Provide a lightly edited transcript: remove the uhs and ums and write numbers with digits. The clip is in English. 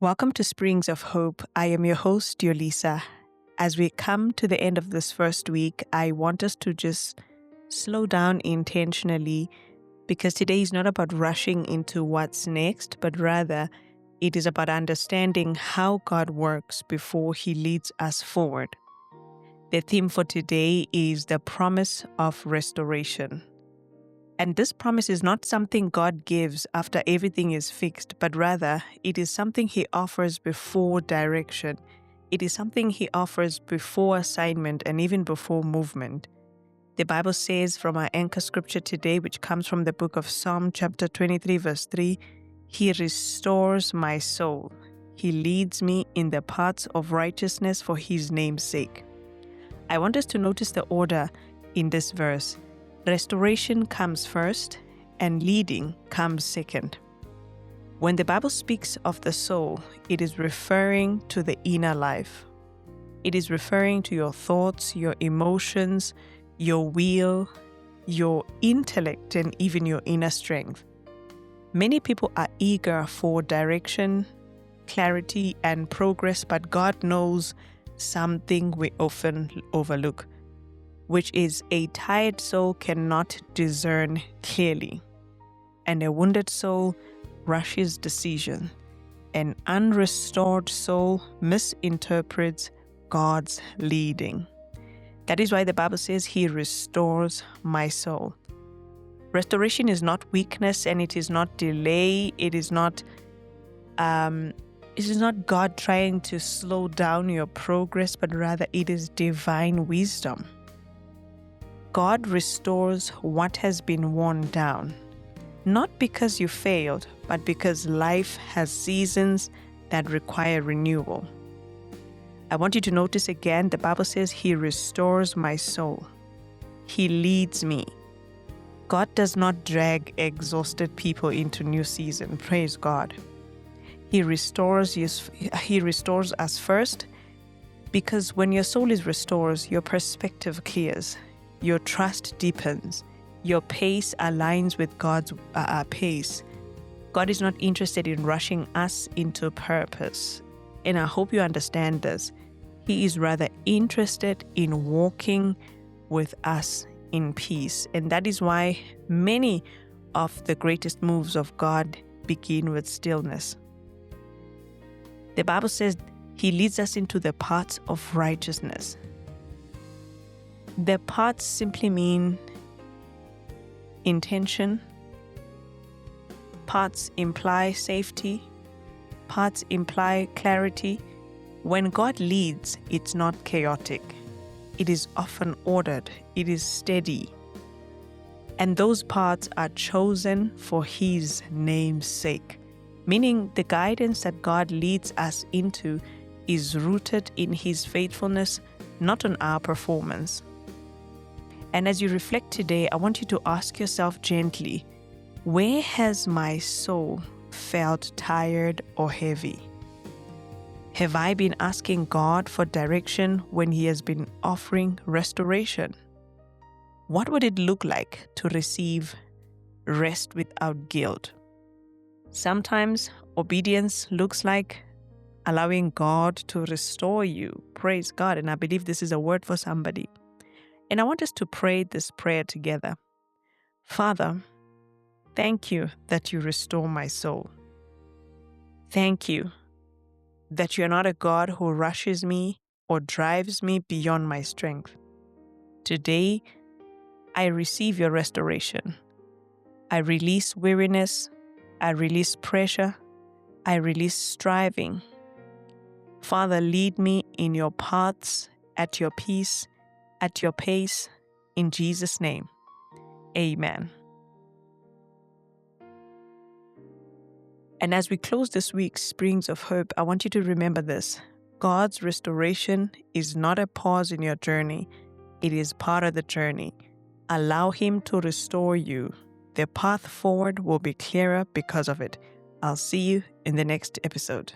Welcome to Springs of Hope. I am your host, Yolisa. As we come to the end of this first week, I want us to just slow down intentionally because today is not about rushing into what's next, but rather it is about understanding how God works before He leads us forward. The theme for today is the promise of restoration. And this promise is not something God gives after everything is fixed, but rather it is something He offers before direction. It is something He offers before assignment and even before movement. The Bible says from our anchor scripture today, which comes from the book of Psalm chapter 23 verse 3, He restores my soul. He leads me in the paths of righteousness for His name's sake. I want us to notice the order in this verse. Restoration comes first and leading comes second. When the Bible speaks of the soul, it is referring to the inner life. It is referring to your thoughts, your emotions, your will, your intellect, and even your inner strength. Many people are eager for direction, clarity, and progress, but God knows something we often overlook, which is a tired soul cannot discern clearly, and a wounded soul rushes decision. An unrestored soul misinterprets God's leading. That is why the Bible says He restores my soul. Restoration is not weakness and it is not delay. It is not God trying to slow down your progress, but rather it is divine wisdom. God restores what has been worn down, not because you failed, but because life has seasons that require renewal. I want you to notice again, the Bible says He restores my soul. He leads me. God does not drag exhausted people into new season. Praise God. He restores us first, because when your soul is restored, your perspective clears. Your trust deepens. Your pace aligns with God's pace. God is not interested in rushing us into purpose. And I hope you understand this. He is rather interested in walking with us in peace. And that is why many of the greatest moves of God begin with stillness. The Bible says He leads us into the paths of righteousness. The paths simply mean intention. Paths imply safety. Paths imply clarity. When God leads, it's not chaotic. It is often ordered. It is steady. And those paths are chosen for His name's sake. Meaning the guidance that God leads us into is rooted in His faithfulness, not on our performance. And as you reflect today, I want you to ask yourself gently, where has my soul felt tired or heavy? Have I been asking God for direction when He has been offering restoration? What would it look like to receive rest without guilt? Sometimes obedience looks like allowing God to restore you. Praise God. And I believe this is a word for somebody. And I want us to pray this prayer together. Father, thank You that You restore my soul. Thank You that You're not a God who rushes me or drives me beyond my strength. Today, I receive Your restoration. I release weariness. I release pressure. I release striving. Father, lead me in Your paths, at Your peace, at Your pace, in Jesus' name. Amen. And as we close this week's Springs of Hope, I want you to remember this. God's restoration is not a pause in your journey. It is part of the journey. Allow Him to restore you. The path forward will be clearer because of it. I'll see you in the next episode.